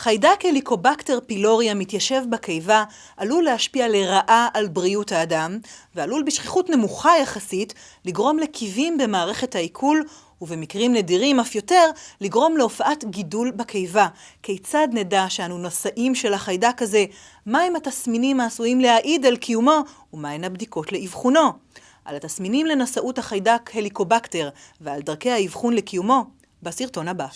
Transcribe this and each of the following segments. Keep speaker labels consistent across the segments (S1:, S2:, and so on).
S1: חיידק הליקובקטר פילורי המתיישב בקיבה עלול להשפיע לרעה על בריאות האדם, ועלול בשכיחות נמוכה יחסית לגרום לכאבים במערכת העיכול, ובמקרים נדירים אף יותר לגרום להופעת גידול בקיבה. כיצד נדע שאנו נשאים של החיידק הזה? מהם התסמינים העשויים להעיד על קיומו, ומהן הבדיקות לאבחונו? על התסמינים לנשאות החיידק הליקובקטר ועל דרכי האבחון לקיומו בסרטון הבא.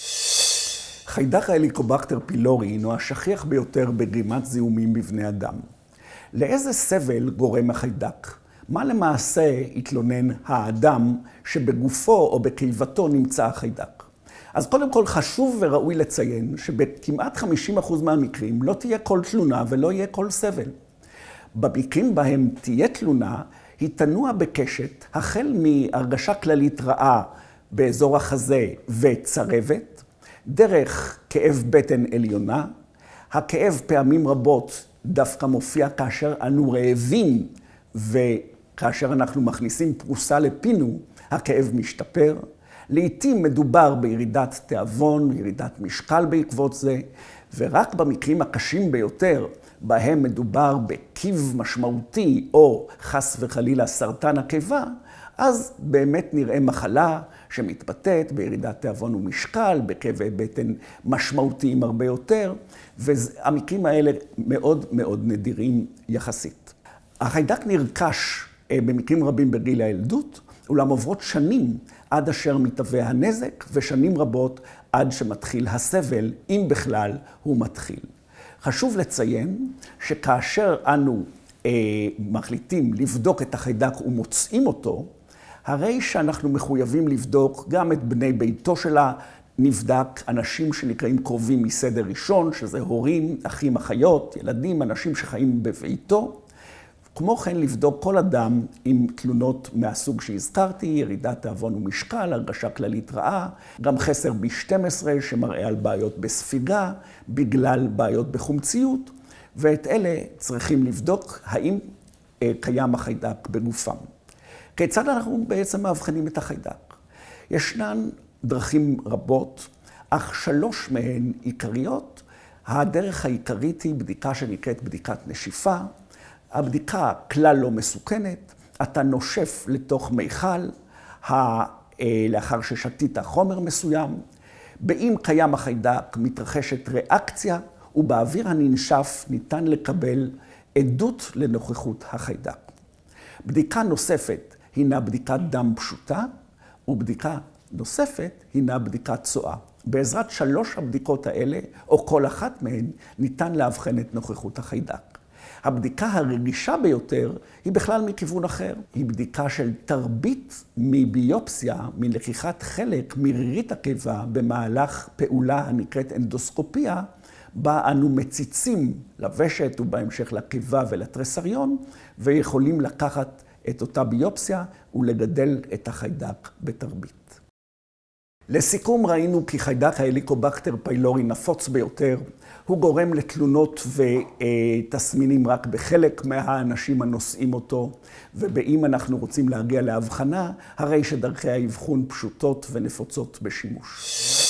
S2: חיידק ההליקובקטר פילורי הינו השכיח ביותר בגרימת זיהומים בבני אדם. לאיזה סבל גורם החיידק? מה למעשה התלונן האדם שבגופו או בקיבתו נמצא החיידק? אז קודם כל חשוב וראוי לציין שבכמעט 50% מהמקרים לא תהיה כל תלונה ולא יהיה כל סבל. במקרים בהם תהיה תלונה, היא תנוע בקשת החל מהרגשה כללית רעה באזור החזה וצרבת, דרך כאב בטן עליונה. הכאב פעמים רבות דווקא מופיע כאשר אנו רעבים, וכאשר אנחנו מכניסים פרוסה לפינו, הכאב משתפר. לעתים מדובר בירידת תיאבון, ירידת משקל בעקבות זה, ורק במקרים הקשים ביותר, בהם מדובר בקיב משמעותי או חס וחלילה סרטן הקיבה, אז באמת נראה מחלה שמתבטאת בירידת תיאבון ומשקל, בכאבי בטן משמעותיים הרבה יותר, והמקרים האלה מאוד מאוד נדירים יחסית. החיידק נרכש במקרים רבים בגיל הילדות, אולם עוברות שנים עד אשר מתהווה הנזק, ושנים רבות עד שמתחיל הסבל, אם בכלל הוא מתחיל. חשוב לציין שכאשר אנו מחליטים לבדוק את החיידק ומוצאים אותו, הרי שאנחנו מחויבים לבדוק גם את בני ביתו של הנבדק, אנשים שנקראים קרובים מסדר ראשון, שזה הורים, אחים, אחיות, ילדים, אנשים שחיים בביתו. כמו כן לבדוק כל אדם עם תלונות מהסוג שהזכרתי, ירידת תיאבון ומשקל, הרגשה כללית רעה, גם חסר B12 שמראה על בעיות בספיגה, בגלל בעיות בחומציות, ואת אלה צריכים לבדוק האם קיים החיידק בגופם. כיצד אנחנו בעצם מאבחנים את החיידק? ישנן דרכים רבות, אך 3 מהן עיקריות. הדרך העיקרית היא בדיקה שנקראת בדיקת נשיפה. הבדיקה כלל לא מסוכנת, אתה נושף לתוך מיכל לאחר ששתית חומר מסוים. באם קיים החיידק מתרחשת ריאקציה, ובאוויר הננשף ניתן לקבל עדות לנוכחות החיידק. בדיקה נוספת הינה בדיקת דם פשוטה, ובדיקה נוספת הינה בדיקת צואה. בעזרת 3 הבדיקות האלה, או כל אחת מהן, ניתן לאבחן את נוכחות החיידק. הבדיקה הרגישה ביותר היא בכלל מכיוון אחר. היא בדיקה של תרבית מביופסיה, מלקיחת חלק מרירית הקיבה במהלך פעולה הנקראת אנדוסקופיה, בה אנו מציצים לוושט ובהמשך לקיבה ולתרסריון, ויכולים לקחת את אותה ביופסיה ולגדל את החיידק בתרבית. לסיכום, ראינו כי חיידק ההליקובקטר פילורי נפוץ ביותר. הוא גורם לתלונות ותסמינים רק בחלק מהאנשים הנושאים אותו, ובאם אנחנו רוצים להגיע להבחנה, הרי שדרכי האבחון פשוטות ונפוצות בשימוש.